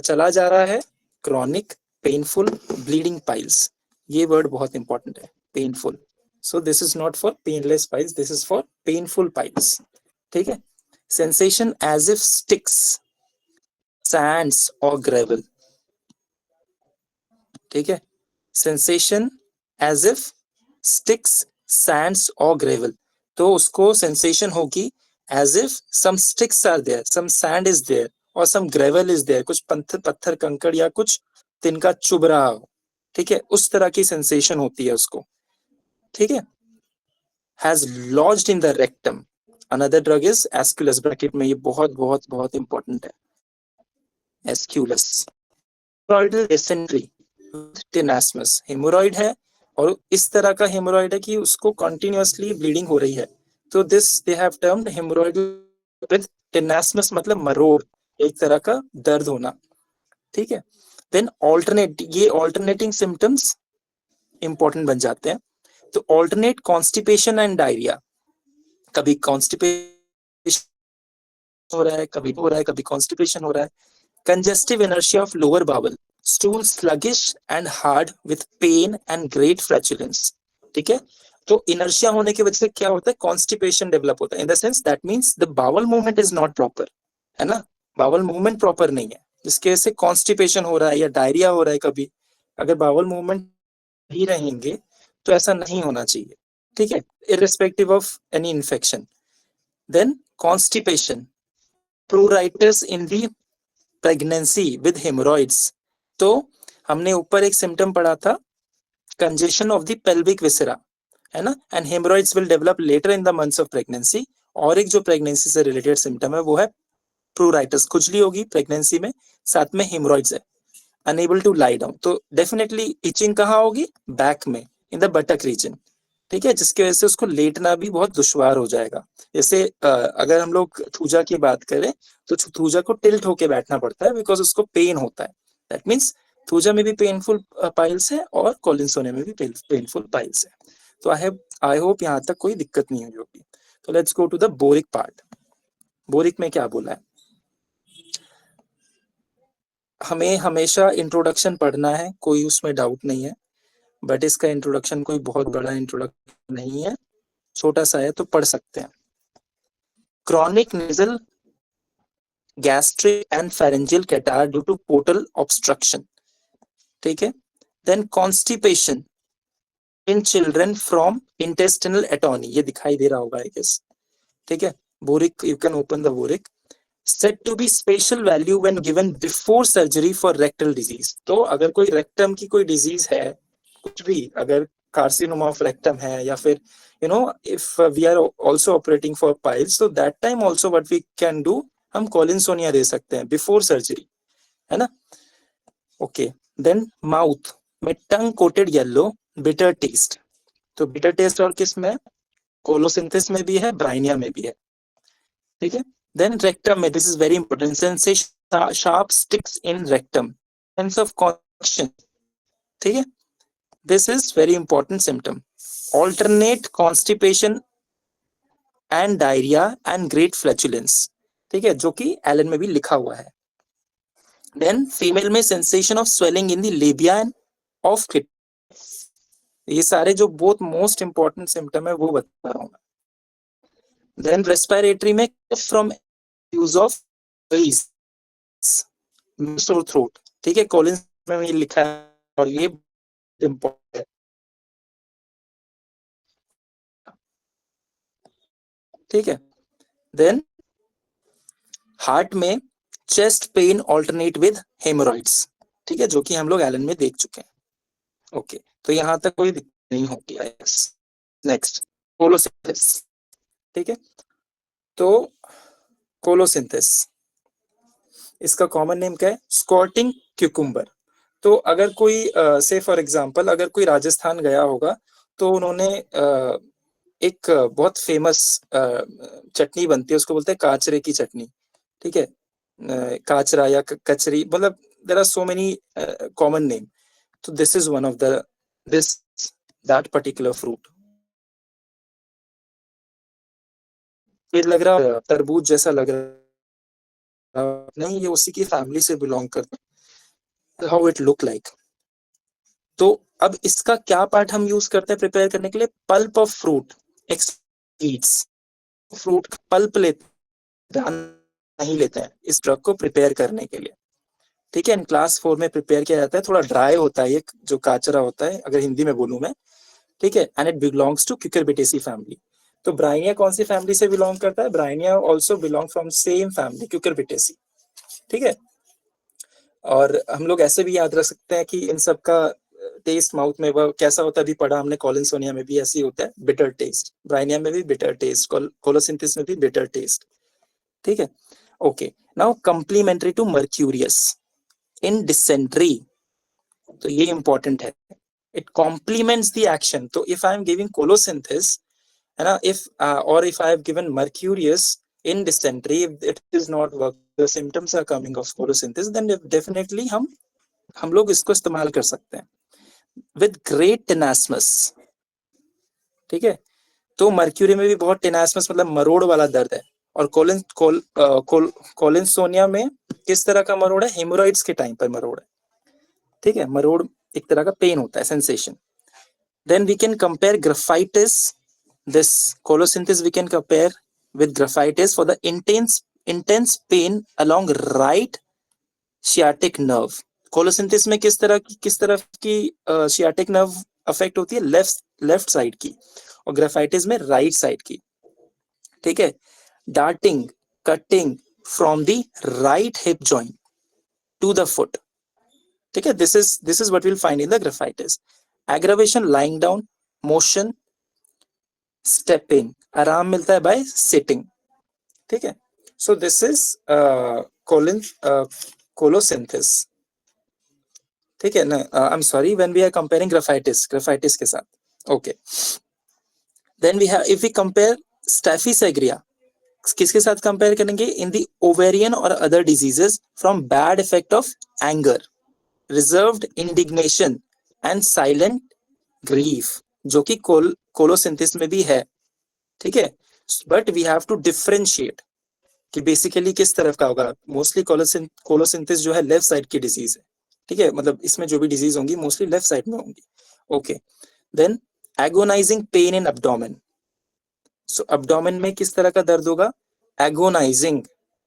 चला जा रहा है, क्रॉनिक, पेनफुल, ब्लीडिंग पाइल्स। ये वर्ड बहुत इंपॉर्टेंट है, painful. So this is not for painless piles, this is for painful piles. ठीक है। Sensation as if sticks, sands और ग्रेवल। ठीक है। Sensation as if sticks, sands और ग्रेवल। तो उसको सेंसेशन होगी as if some sticks are there, some sand is there और सम ग्रेवल इज देयर, कुछ पत्थर पत्थर कंकड़ या कुछ तिनका चुभ रहा हो। ठीक है, उस तरह की सेंसेशन होती है उसको। ठीक है। Has lodged in the rectum. Another drug is Aesculus, bracket में ये बहुत बहुत बहुत इंपॉर्टेंट है, एस्क्यूलस। हेमोरॉइडल डिसेंट्री, टिनेस्मस। हेमोरॉइड है और इस तरह का हेमोरॉइड है कि उसको कंटिन्यूअसली ब्लीडिंग हो रही है, तो this they have termed haemorrhoidal with tenesmus, मतलब मरोड़, एक तरह का दर्द होना। ठीक है। देन ऑल्टरनेट, ये ऑल्टरनेटिंग सिम्टम्स इंपॉर्टेंट बन जाते हैं। तो ऑल्टरनेट कॉन्स्टिपेशन एंड डायरिया, कभी कॉन्स्टिपेशन हो रहा है, कभी हो रहा है, कभी कॉन्स्टिपेशन हो रहा है। Congestive inertia of lower bowel, stool sluggish and hard with pain and great flatulence. ठीक है। तो इनर्शिया होने की वजह से क्या होता है, कॉन्स्टिपेशन डेवलप होता है, in the sense that means the bowel movement is not proper, है ना, बाउल मूवमेंट प्रॉपर नहीं है, जिसके वजह से कॉन्स्टिपेशन हो रहा है या डायरिया हो रहा है। कभी अगर बाउल मूवमेंट ही रहेंगे तो ऐसा नहीं होना चाहिए। ठीक है, irrespective of any infection. Then constipation, pruritus in the pregnancy with haemorrhoids. तो हमने ऊपर एक सिम्टम पढ़ा था, congestion of the pelvic viscera, है ना, and haemorrhoids will develop later in the months of pregnancy. और एक जो प्रेगनेंसी से रिलेटेड सिम्टम है वो है प्रूराइटिस, खुजली होगी प्रेगनेंसी में, साथ में हेमोरॉइड्स है। अनेबल टू लाई डाउन, तो डेफिनेटली इचिंग कहाँ होगी, बैक में, इन द बटक रीजन। ठीक है, जिसकी वजह से उसको लेटना भी बहुत दुश्वार हो जाएगा। जैसे अगर हम लोग थूजा की बात करें तो थूजा को टिल्ट होके बैठना पड़ता है बिकॉज उसको पेन होता है। दैट मीन्स थूजा में भी पेनफुल पाइल्स है और कॉलिन्सोनिया में भी पेनफुल पाइल्स है। तो आई होप यहाँ तक कोई दिक्कत नहीं हुई होगी। तो let's go to the boric part. Boric में क्या बोला है, हमें हमेशा इंट्रोडक्शन पढ़ना है, कोई उसमें डाउट नहीं है, बट इसका इंट्रोडक्शन कोई बहुत बड़ा इंट्रोडक्शन नहीं है, छोटा सा है, तो पढ़ सकते हैं। Chronic nasal gastric and pharyngeal catarrh due to portal obstruction. ठीक है। Then constipation in children from intestinal atony, ये दिखाई दे रहा होगा आई गेस। ठीक है। Boric, you can open the boric. Said to be special value when given before surgery for rectal disease. तो अगर कोई रेक्टम की कोई डिजीज है, कुछ भी, अगर कार्सिनोमा ऑफ रेक्टम है, या फिर you know if we are also operating for piles, तो that time also what we can do, हम कॉलिन्सोनिया दे सकते हैं बिफोर सर्जरी, है ना। ओके। देन माउथ में टंग कोटेड येलो, बिटर टेस्ट। तो बिटर टेस्ट और किस में, कोलोसिंथेसिस में भी है, ब्राइनिया में भी है। ठीक है। देन रेक्टम में, this is very important, sensation sharp sticks in rectum, sense of conscious. ठीक है, this is very important symptom. Alternate constipation and diarrhoea and great flatulence. ठीक है, जो कि एलन में भी लिखा हुआ है। देन फीमेल में sensation of swelling in the labia and of clit. ये सारे जो बहुत मोस्ट इंपॉर्टेंट सिम्टम है वो बता रहा हूँ। देन रेस्पिरेटरी में from use of sore throat. ठीक है, कॉलिंस में ये लिखा है और ये इंपॉर्टेंट है। ठीक है। देन हार्ट में chest pain alternate with hemorrhoids. ठीक है, जो कि हम लोग एलन में देख चुके हैं। ओके, तो यहां तक कोई दिक्कत नहीं होगी। नेक्स्ट, कोलोसिंथेसिस। ठीक है, तो कोलोसिंथेसिस, इसका कॉमन नेम क्या है, स्क्वाटिंग क्यूकुम्बर। तो अगर कोई से फॉर एग्जांपल अगर कोई राजस्थान गया होगा तो उन्होंने एक बहुत फेमस चटनी बनती है, उसको बोलते हैं काचरे की चटनी। ठीक है, काचरा या कचरी, मतलब there are so many common name. तो this is one of the this that particular fruit. ये लग रहा है तरबूज जैसा लग रहा, नहीं, ये उसी की फैमिली से बिलोंग करता है। How it look like. तो अब इसका क्या पार्ट हम यूज करते हैं प्रिपेयर करने के लिए? पल्प ऑफ फ्रूट एक्सपीड्स, फ्रूट का पल्प लेते हैं, नहीं लेते हैं इस ड्रग को प्रिपेयर करने के लिए। ठीक है, इन क्लास 4 में प्रिपेयर किया जाता है, थोड़ा ड्राई होता है ये जो काचरा होता है, अगर हिंदी में बोलूं मैं। ठीक है, and it belongs to cucurbitaceae family. तो ब्राइनिया कौन सी फैमिली से बिलोंग करता है? Bryonia also belong from same family, cucurbitaceae. ठीक है, और हम लोग ऐसे भी याद रख सकते हैं कि इन सब का टेस्ट माउथ में वह कैसा होता है, अभी पढ़ा हमने कॉलिनसोनिया में भी ऐसे ही होता है, बिटर टेस्ट। ब्राइनिया में भी बिटर टेस्ट, कोलोसिंथिस में भी बिटर टेस्ट। ठीक है, okay. Now complementary to mercurius in dysentery, तो ये इंपॉर्टेंट है, इट कॉम्प्लीमेंट्स द एक्शन। तो if I am giving colocynthis, है ना, इफ और if I have given mercurius in dysentery, if it is not work, the symptoms are coming of photosynthesis, then definitely हम लोग इसको इस्तेमाल कर सकते हैं with great tenesmus। ठीक है, तो मर्क्यूरी में भी बहुत टेनासमस मतलब मरोड़ वाला दर्द है, और कोलिनसोनिया में किस तरह का मरोड़ है? हेमोरॉइड्स के टाइम पर मरोड़ है। ठीक है, मरोड़ एक तरह का पेन होता है, sensation. Then we can compare graphites, this colocynthis we can compare with graphitis for the intense pain along right sciatic nerve। Colocynthis में किस तरह की sciatic nerve अफेक्ट होती है? लेफ्ट साइड की, और ग्राफाइटिस में राइट साइड की। ठीक है, darting cutting from the right hip joint to the foot. ठीक है, this is what will find in the graphites. Aggravation lying down, motion, stepping, आराम मिलता है बाय सिटिंग। ठीक है, सो दिस इज कोलोसिंथिस। ठीक है ना, I am sorry, when we are comparing Graphites के साथ। Okay, then we have, if we compare Staphysagria, किसके साथ कंपेयर करेंगे? इन द ओवेरियन और other diseases from bad effect of anger, reserved indignation and silent grief, जो कि Colocynthis में भी है। ठीक है, but we have to differentiate कि बेसिकली किस तरफ का होगा। मोस्टली कोलोसिंथिस जो है लेफ्ट साइड की डिजीज है। ठीक है, मतलब इसमें जो भी डिजीज होंगी मोस्टली लेफ्ट साइड में होंगी। Okay, then agonising pain in abdomen. So abdomen में किस तरह का दर्द होगा? एगोनाइजिंग,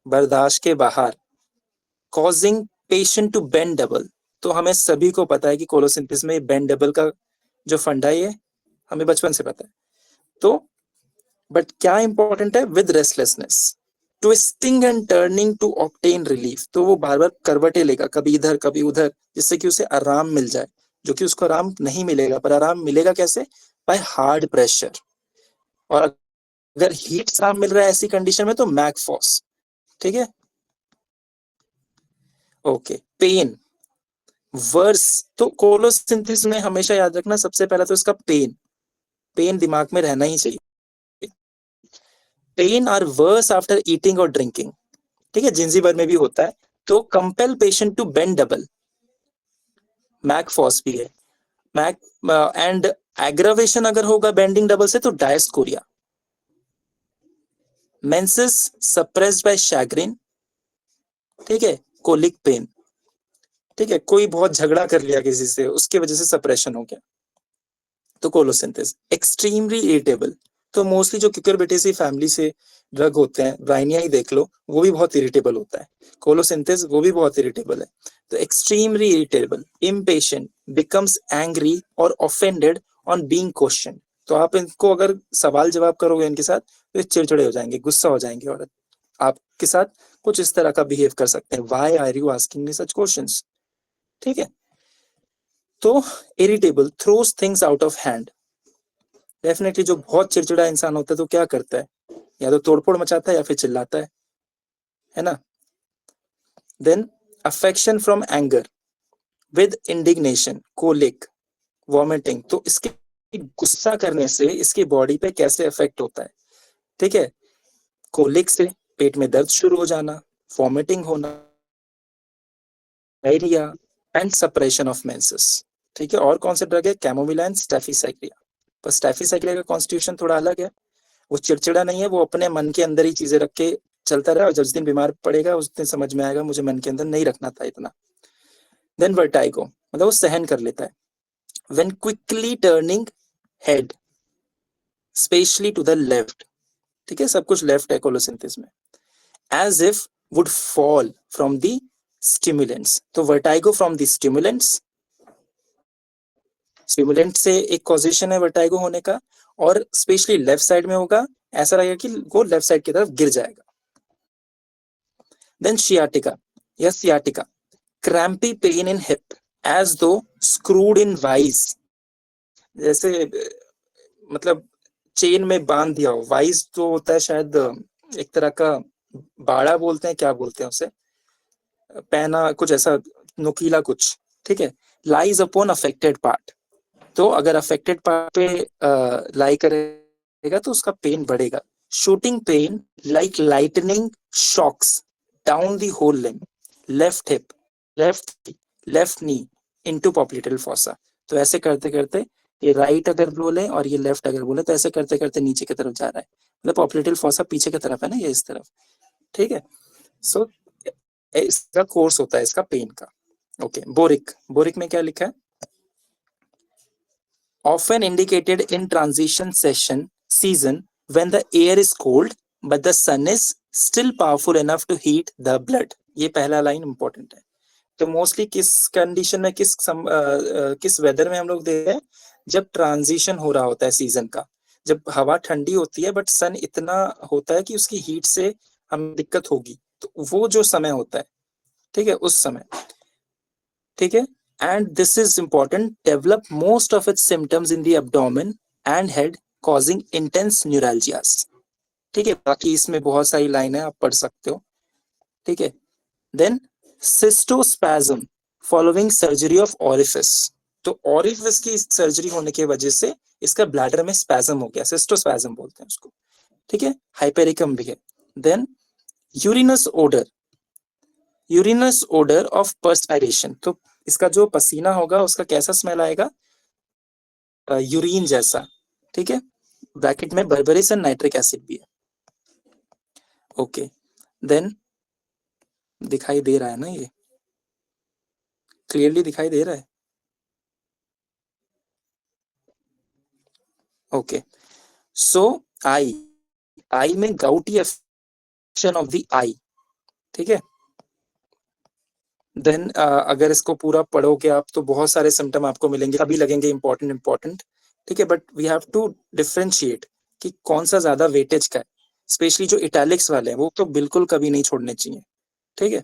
बर्दाश्त के बाहर। Causing patient to bend double, तो हमें सभी को पता है कि कोलोसिंथिस में बेंड डबल का जो फंडा है हमें बचपन से पता है। तो बट क्या इंपॉर्टेंट है? With restlessness, twisting and turning to obtain relief, तो वो बार बार करवटे लेगा, कभी इधर कभी उधर, जिससे कि उसे आराम मिल जाए, जो कि उसको आराम नहीं मिलेगा। पर आराम मिलेगा कैसे? By hard pressure. और अगर हीट से आराम मिल रहा है ऐसी कंडीशन में तो मैकफॉस। ठीक है, ओके। पेन वर्स, तो कोलोसिंथिस में हमेशा याद रखना सबसे पहला तो इसका पेन दिमाग में रहना ही चाहिए। Pain are worse after eating और ड्रिंकिंग। ठीक है, जिंजीबर में भी होता है। तो compel patient to bend double, mag phos भी है। मैक एंड एग्रावेशन अगर होगा बेंडिंग डबल से तो Dioscorea. Menses suppressed bye chagrin. ठीक है, कोलिक पेन। ठीक है, कोई बहुत झगड़ा कर लिया किसी से, उसके वजह से सप्रेशन हो गया, तो कोलोसिंथिस। एक्सट्रीमली इरिटेबल, तो मोस्टली जो क्यूकरबिटेसी फैमिली से ड्रग होते हैं, ब्राइनिया ही देख लो, वो भी बहुत इरिटेबल होता है। कोलोसिंथिस वो भी बहुत इरिटेबल है। तो extremely irritable, impatient, becomes angry और ऑफेंडेड ऑन बीइंग क्वेश्चन। तो आप इनको अगर सवाल जवाब करोगे इनके साथ तो चिड़चिड़े हो जाएंगे, गुस्सा हो जाएंगे, और आपके साथ कुछ इस तरह का बिहेव कर सकते हैं। Why are you asking me such questions? ठीक है, तो irritable, throws things out of hand. Definitely जो बहुत चिड़चिड़ा इंसान होता है तो क्या करता है? या तो तोड़फोड़ मचाता है या फिर चिल्लाता है ना। Then affection from anger with indignation, colic, vomiting, तो इसके गुस्सा करने से इसकी बॉडी पे कैसे इफेक्ट होता है? ठीक है, कोलिक से पेट में दर्द शुरू हो जाना, वॉमिटिंग होना, diarrhoea and suppression of menses. ठीक है, और कौन से ड्रग है? Chamomilla and Staphysagria. पर स्टैफिसाइक्लिया का कॉन्स्टिट्यूशन थोड़ा अलग है, वो चिड़चिड़ा नहीं है, वो अपने मन के अंदर ही चीजें रख के चलता रहा, और जिस दिन बीमार पड़ेगा उस दिन समझ में आएगा मुझे मन के अंदर नहीं रखना था इतना। देन वर्टाइगो मतलब वो सहन कर लेता है. When quickly turning head specially to the left, ठीक है, सब कुछ लेफ्ट है कोलोसिंथेसिस में, as if would fall from the stimulants. तो vertigo from the stimulants, stimulant से एक कॉजेशन है वर्टाइगो होने का, और स्पेशली लेफ्ट साइड में होगा, ऐसा लगेगा कि वो लेफ्ट साइड की तरफ गिर जाएगा. देन शियाटिका या sciatica, crampy pain in hip as though screwed in vice, जैसे मतलब चेन में बांध दिया हो. वाइस तो होता है शायद एक तरह का बाड़ा बोलते हैं, क्या बोलते हैं उसे, पहना कुछ ऐसा नुकीला कुछ, ठीक है. लाइज अपॉन अफेक्टेड पार्ट, तो अगर अफेक्टेड पार्ट पे लाई करेगा तो उसका पेन बढ़ेगा. Shooting pain like lightning shocks down the whole limb, left hip, left knee into popliteal fossa. तो ऐसे करते करते ये राइट अगर बोले और ये लेफ्ट अगर बोले तो ऐसे करते करते नीचे की तरफ जा रहा है. मतलब पॉप्लिटल फॉसा पीछे की तरफ है ना, ये इस तरफ, ठीक है. सो इसका कोर्स होता है इसका पेन का. ओके, बोरिक, बोरिक में क्या लिखा है, often indicated in transition season when the air is cold but the sun is still powerful enough to heat the blood. ये पहला लाइन इंपॉर्टेंट है. तो मोस्टली किस कंडीशन में, किस वेदर में हम लोग देखते हैं, जब ट्रांजिशन हो रहा होता है सीजन का, जब हवा ठंडी होती है बट सन इतना होता है कि उसकी हीट से हमें दिक्कत होगी, तो वो जो समय होता है, ठीक है, उस समय, ठीक है. And this is important, develop most of its symptoms in the abdomen and head causing intense neuralgias. ठीक है, बाकी इसमें बहुत सारी लाइन है, आप पढ़ सकते हो, ठीक है. Then cystospasm following surgery of orifice, तो ऑरिफिस की सर्जरी होने की वजह से इसका ब्लैडर में स्पैज्म हो गया, सिस्टोस्पैज्म बोलते हैं उसको, ठीक है. हाइपेरिकम भी है. Then urinous odour, urinous odour of perspiration, तो इसका जो पसीना होगा उसका कैसा स्मेल आएगा, यूरिन जैसा, ठीक है. ब्रैकेट में बर्बरिस एंड नाइट्रिक एसिड भी है. ओके, देन दिखाई दे रहा है ना, ये क्लियरली दिखाई दे रहा है. ओके, सो आई, आई में गाउटी अफेक्शन ऑफ द आई, ठीक है. देन अगर इसको पूरा पढ़ोगे आप तो बहुत सारे सिम्टम आपको मिलेंगे, सभी लगेंगे इंपॉर्टेंट इंपॉर्टेंट, ठीक है. But we have to differentiate कि कौन सा ज्यादा वेटेज का है. स्पेशली जो इटैलिक्स वाले हैं वो तो बिल्कुल कभी नहीं छोड़ने चाहिए, ठीक है.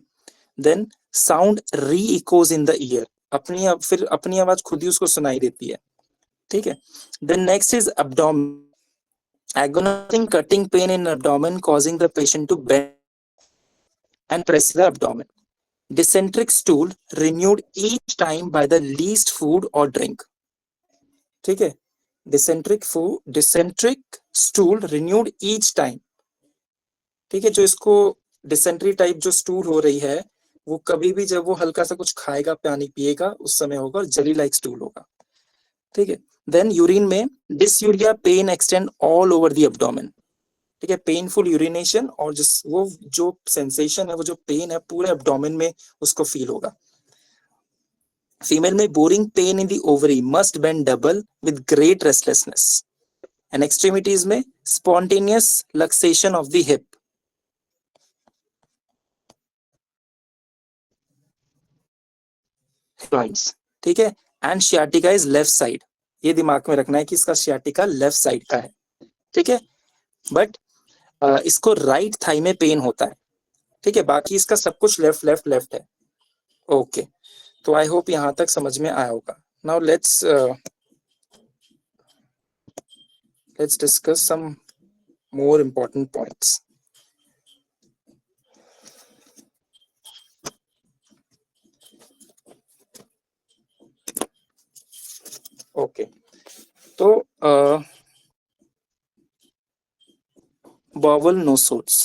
देन साउंड री इकोज इन द ईयर, फिर अपनी आवाज खुद ही उसको सुनाई देती है, ठीक है. Then next is abdomen, agonizing cutting pain in abdomen causing the patient to bend and press the abdomen. Dysenteric stool renewed each time by the least food or drink, ठीक है. Dysenteric stool renewed each time, ठीक है. जो इसको dysentery type जो stool हो रही है वो कभी भी जब वो हल्का सा कुछ खाएगा पानी पिएगा उस समय होगा, और जली लाइक स्टूल होगा, ठीक है. देन यूरिन में dysuria, pain extend all over the abdomen, ठीक है. पेनफुल यूरिनेशन, और जिस वो जो सेंसेशन है, वो जो पेन है पूरे एब्डोमेन में उसको फील होगा. फीमेल में boring pain in the ovary, must bend double with great restlessness. And extremities में spontaneous luxation of the hip, ठीक है. And sciatica is left side, ये दिमाग में रखना है कि इसका शियाटिका लेफ्ट साइड का है, ठीक है. बट इसको राइट थाई में पेन होता है, ठीक है. बाकी इसका सब कुछ लेफ्ट लेफ्ट लेफ्ट है. ओके, तो आई होप यहां तक समझ में आया होगा. Now let's discuss some more important points. Okay, तो bowel nosodes,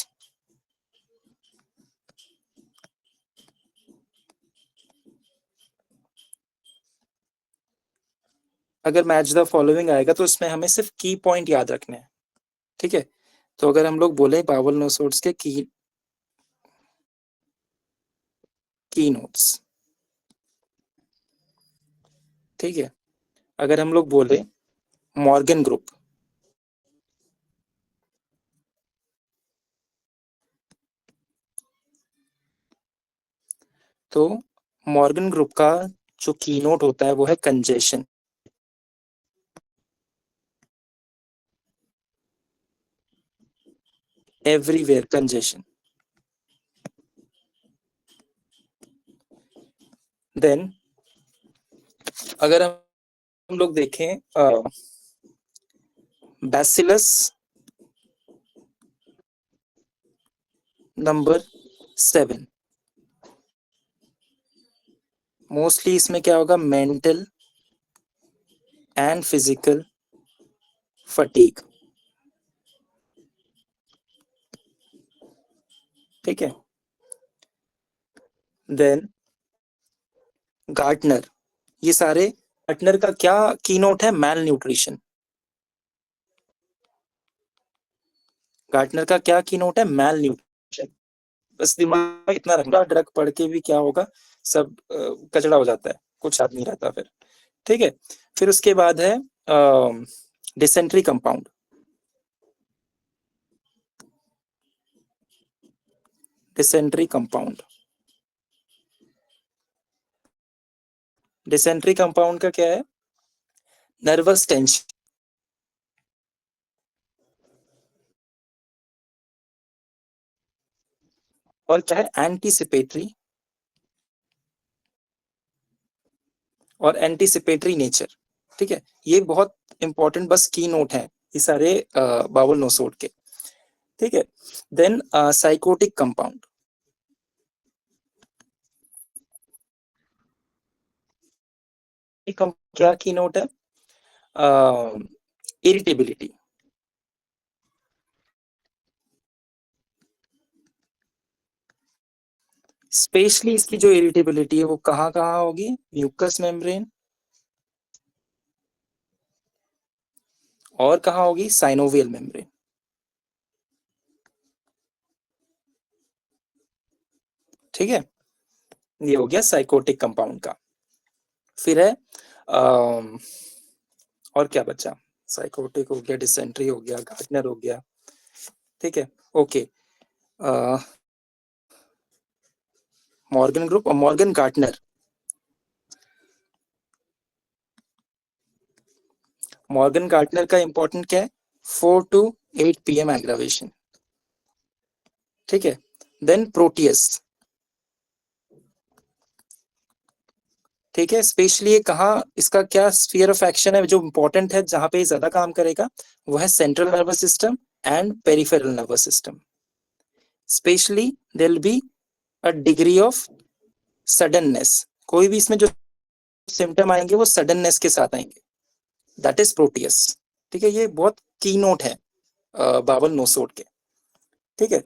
अगर मैच द फॉलोइंग आएगा तो इसमें हमें सिर्फ की पॉइंट याद रखने हैं, ठीक है. तो अगर हम लोग बोले बावल नोट्स के की नोट्स, ठीक है, अगर हम लोग बोले मॉर्गन ग्रुप, तो मॉर्गन ग्रुप का जो कीनोट होता है वो है कंजेशन। Everywhere congestion. देन अगर हम लोग देखें बैसिलस नंबर 7, मोस्टली इसमें क्या होगा, मेंटल एंड फिजिकल फटीग। ठीक है, देन गार्टनर, ये सारे गार्टनर का क्या कीनोट है, मैल न्यूट्रिशन। गार्टनर का क्या कीनोट है, मैल न्यूट्रिशन। बस दिमाग में इतना रखना, ड्रग पढ़ के भी क्या होगा, सब कचड़ा हो जाता है, कुछ याद नहीं रहता फिर। ठीक है, फिर उसके बाद है dysentery compound. Dysentery compound, dysentery compound का क्या है, नर्वस टेंशन, और क्या है, एंटीसिपेटरी और एंटीसिपेटरी नेचर। ठीक है, ये बहुत इंपॉर्टेंट बस की नोट है ये सारे बावल नोसोड के। ठीक है, देन साइकोटिक कंपाउंड। क्या की नोट है, इरिटेबिलिटी। स्पेशली इसकी जो इरिटेबिलिटी है वो कहाँ कहाँ होगी, म्यूकस मेम्ब्रेन, और कहाँ होगी, साइनोवियल मेम्ब्रेन। ठीक है, ये हो गया साइकोटिक कंपाउंड का। फिर है और क्या बचा, साइकोटिक हो गया, डिसेंट्री हो गया, गार्टनर हो गया। ठीक है, ओके, मॉर्गन ग्रुप और मॉर्गन गार्टनर। मॉर्गन गार्टनर का इंपॉर्टेंट क्या है, 4 to 8 PM एग्रावेशन। ठीक है, देन प्रोटियस। ठीक है, स्पेशली ये कहाँ, इसका क्या स्फीयर ऑफ एक्शन है जो इंपॉर्टेंट है, जहां पे ज्यादा काम करेगा, वो है central nervous system and peripheral nervous system. Specially there will be a degree of suddenness, कोई भी इसमें जो सिम्टम आएंगे वो सडननेस के साथ आएंगे, दैट इज प्रोटियस। ठीक है, ये बहुत की नोट है बावल नोसोड के। ठीक है,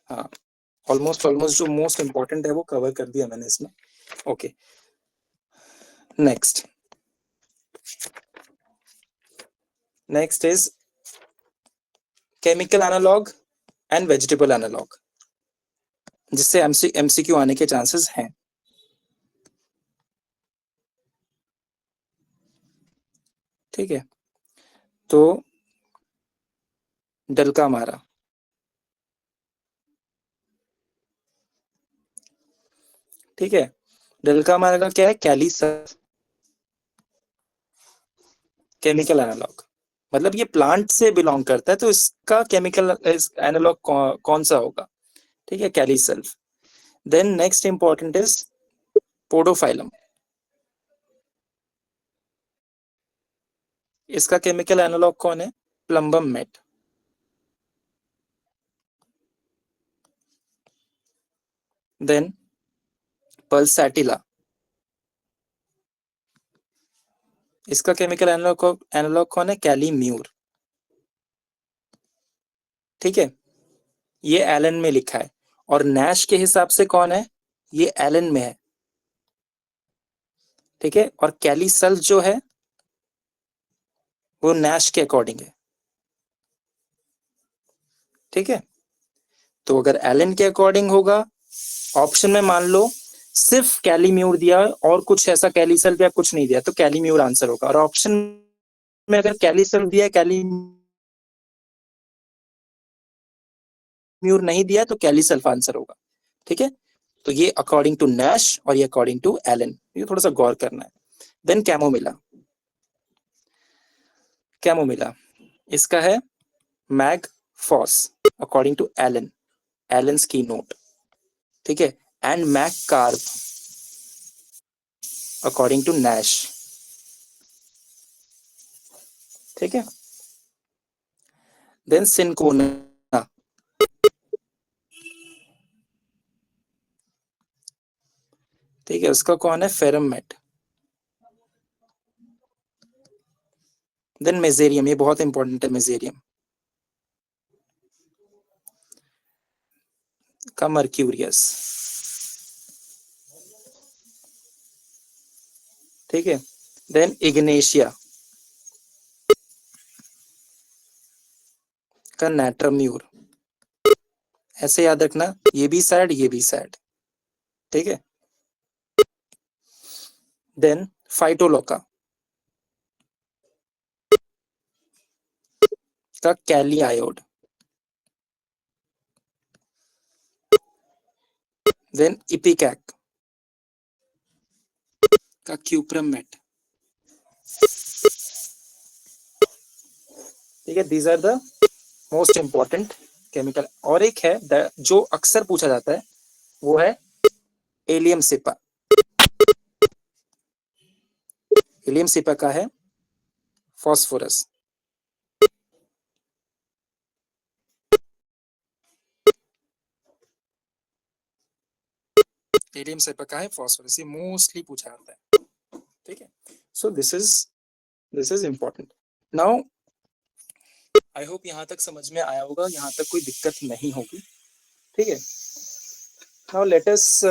हाँ, ऑलमोस्ट ऑलमोस्ट जो मोस्ट इंपॉर्टेंट है वो कवर कर दिया मैंने इसमें। Okay, next, next is chemical analogue and vegetable analogue, जिससे एमसीक्यू आने के चांसेस हैं। ठीक है, तो डलका मारा। ठीक है, डलका मारा का क्या है, कैलीसल्फ केमिकल एनालॉग, मतलब ये प्लांट से बिलोंग करता है, तो इसका केमिकल एनालॉग कौन सा होगा। ठीक है, Kali sulph. Then next important is Podophyllum, इसका केमिकल एनालॉग कौन है, प्लम्बम मेट। देन पल्सैटिला, इसका केमिकल एनालॉग कौन है, कैलीम्यूर। ठीक है, ये एलन में लिखा है, और नैश के हिसाब से कौन है, ये एलन में है। ठीक है, और कैलीसल्फ जो है वो नैश के अकॉर्डिंग है। ठीक है, तो अगर एलन के अकॉर्डिंग होगा, ऑप्शन में मान लो सिर्फ कैलीम्यूर दिया और कुछ ऐसा कैलीसल्फ या कुछ नहीं दिया तो कैलीम्यूर आंसर होगा। और ऑप्शन में अगर कैलीसल्फ दिया, कैलीम्यूर नहीं दिया तो कैलीसल्फ आंसर होगा। ठीक है, तो ये अकॉर्डिंग टू नैश और ये अकॉर्डिंग टू एलन, ये थोड़ा सा गौर करना है। देन कैमोमिला, कैमोमिला इसका है mag phos according to Allen, Allen's की नोट। ठीक है, and mag carb according to Nash. ठीक है, देन सिंकोना, ठीक है, उसका कौन है, फेरमेट। देन मेजेरियम, ये बहुत इंपॉर्टेंट है, मेजेरियम का मर्क्यूरियस। ठीक है, देन इग्नेशिया का नाट्रम्यूर, ऐसे याद रखना, ये भी सैड ये भी सैड। ठीक है, देन फाइटोलोका का कैली आयोड। देन इपिकैक का क्यूप्रम मेट। ठीक है, these are the most important chemical. और एक है जो अक्सर पूछा जाता है, वो है एलियम सिपा। एलियम सिपा का है फॉस्फोरस। एलियम सिपा का है फॉस्फोरस, ये मोस्टली पूछा जाता है। ठीक है, सो this is important. Now I hope यहाँ तक समझ में आया होगा, यहाँ तक कोई दिक्कत नहीं होगी। ठीक है, now let us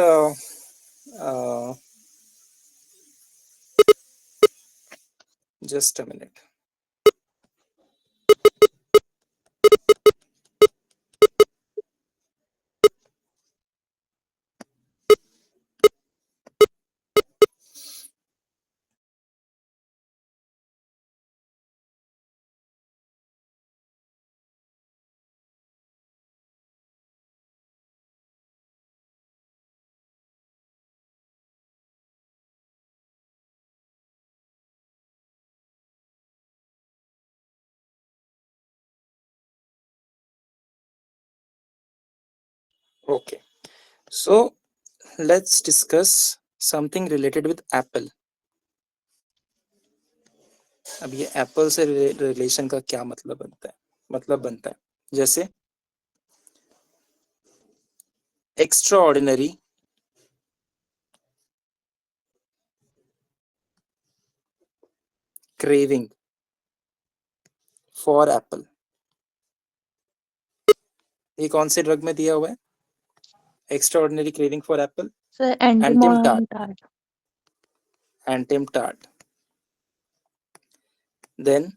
just a minute. Okay, so let's discuss something related with apple. अब ये एप्पल से रिलेशन का क्या मतलब बनता है, जैसे एक्स्ट्राऑर्डिनरी क्रेविंग फॉर एप्पल, ये कौन से ड्रग में दिया हुआ है, extraordinary craving for apple, Sir, antim Antimon. Tart. Then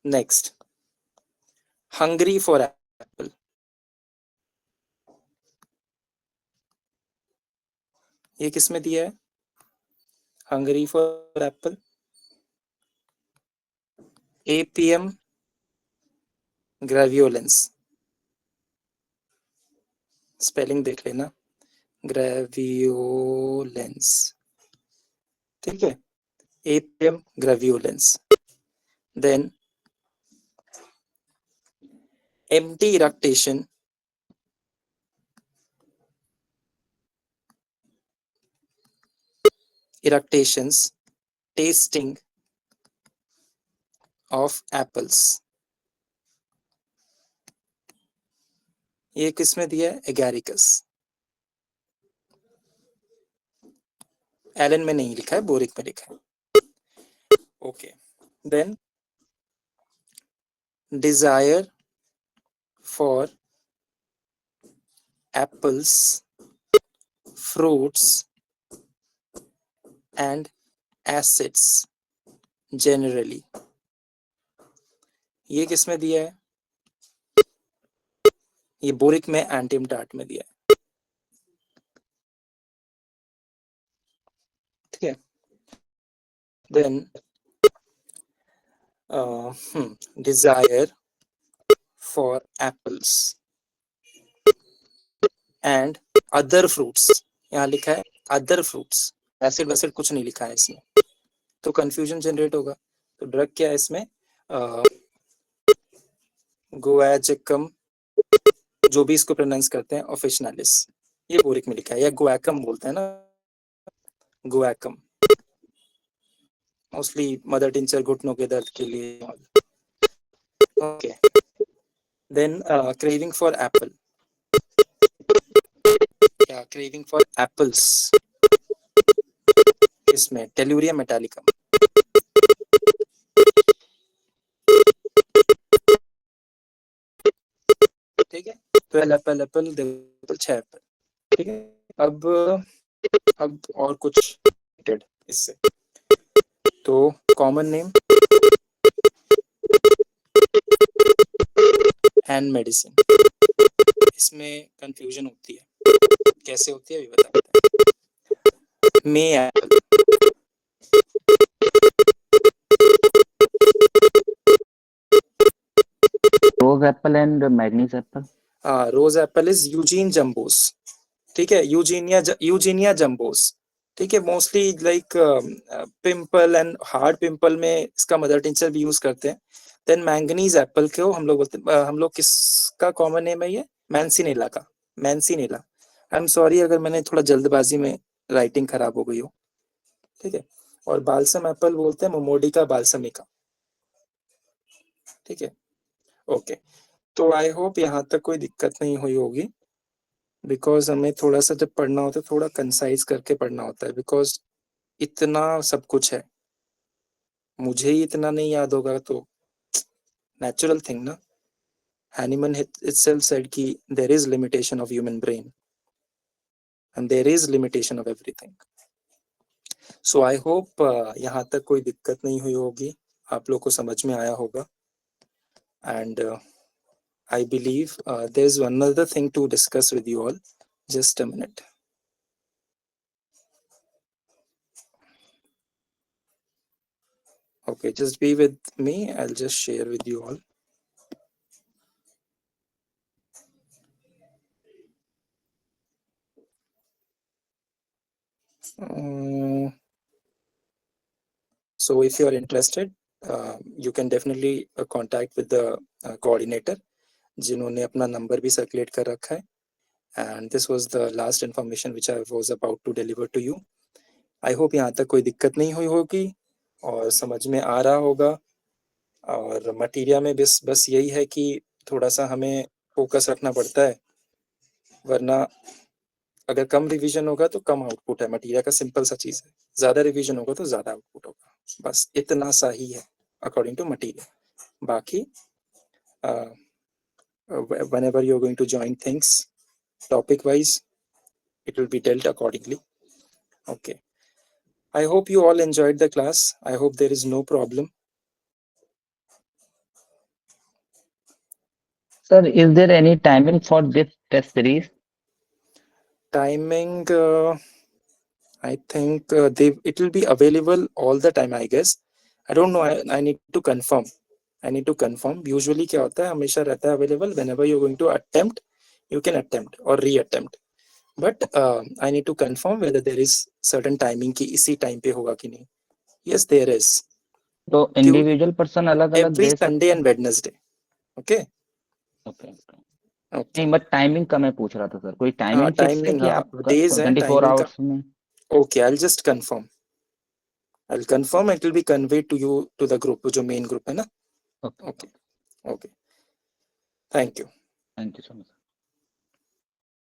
next hungry for apple, ये किस में दिया है, hungry for apple, APM graveolens, spelling देख लेना, ग्रेवियोलेंस। ठीक है, APM graveolens. Then empty eructations tasting of apples, ये किसमें दिया है, एगैरिकस। एलन में नहीं लिखा है, बोरिक में लिखा है। Okay, then desire for apples, fruits and acids generally, ये किसमें दिया है, ये बोरिक में एंटिम टार्ट में दिया है। ठीक है. Then desire for apples and other fruits. यहाँ लिखा है other fruits, एसिड वैसिड कुछ नहीं लिखा है इसमें, तो कंफ्यूजन जनरेट होगा. तो ड्रग क्या है इसमें? गुआजिकम, जो भी इसको प्रोनाउंस करते हैं, ऑफिशनालिस, ये बोरिक में लिखा है, या गुआकम बोलते हैं ना, गुआकम. मोस्टली मदर टिंचर घुटनों के दर्द के लिए. Okay. Then craving for apple, या क्रेविंग फॉर एप्पल्स, इसमें टेलुरिया मेटालिकम. ठीक है. 12 एप्पल, एप्पल 6 एप्पल. ठीक है. अब और कुछ इससे, तो कॉमन नेम एंड मेडिसिन, इसमें कंफ्यूजन होती है. कैसे होती है अभी बताते हैं. May apple, rose apple and मैग्नीज apple. Rose apple is eugenia jambos. ठीक है. Eugenia jambos. ठीक है. Mostly like pimple and hard pimple में इसका मदर टिंचर भी यूज करते हैं. देन मैंगनीज एप्पल को हम लोग बोलते हैं, हम लोग किसका कॉमन नेम है ये? मैंसिनेला का. मैंसिनेला. आई एम सॉरी अगर मैंने थोड़ा जल्दबाजी में राइटिंग खराब हो गई हो. ठीक है. और बाल्सम एप्पल बोलते हैं मोमोडिका बाल्समिका. ठीक है. ओके. तो आई होप यहाँ तक कोई दिक्कत नहीं हुई होगी, बिकॉज हमें थोड़ा सा जब पढ़ना होता है थोड़ा कंसाइज करके पढ़ना होता है, बिकॉज इतना सब कुछ है, मुझे ही इतना नहीं याद होगा तो नेचुरल थिंग ना. हैनीमन itself said कि there is limitation of human brain and there is limitation of everything. So I hope यहाँ तक कोई दिक्कत नहीं हुई होगी, आप लोग को समझ में आया होगा. And I believe there's one other thing to discuss with you all. Just a minute. Okay, just be with me. I'll just share with you all. So if you are interested, you can definitely contact with the coordinator, जिन्होंने अपना number भी circulate कर रखा है. And this was the last information which I was about to deliver to you. I hope यहाँ तक कोई दिक्कत नहीं हुई होगी और समझ में आ रहा होगा. और मटीरियल में बस यही है कि थोड़ा सा हमें फोकस रखना पड़ता है, वरना अगर कम रिवीजन होगा तो कम आउटपुट है. मटीरियल का सिंपल सा चीज है. ज्यादा रिवीजन होगा तो ज्यादा आउटपुट होगा. बस इतना सा ही है अकॉर्डिंग टू मटीरियल. बाकी whenever you're going to join things topic wise, it will be dealt accordingly. Okay. I hope you all enjoyed the class. I hope there is no problem. Sir, is there any timing for this test series? Timing, I think it will be available all the time, I guess. I don't know. I need to confirm. Usually क्या होता है, हमेशा रहता है available. Whenever you're going to attempt, you can attempt or re-attempt. But I need to confirm whether there is certain timing कि इसी time पे होगा कि नहीं. Yes, there is. तो इंडिविजुअल पर्सन अलग अलग Every दे Sunday सकते and Wednesday. Okay. Okay. Okay. नहीं, बट टाइमिंग का मैं पूछ रहा था सर, कोई टाइमिंग फिक्स है टाइमिंग, कि आप days हैं 24 टाइमिंग का. आवर्स में? Okay, I'll just confirm. It will be conveyed to you to the group, जो main group है ना. Okay. Okay. Thank you. Thank you so much.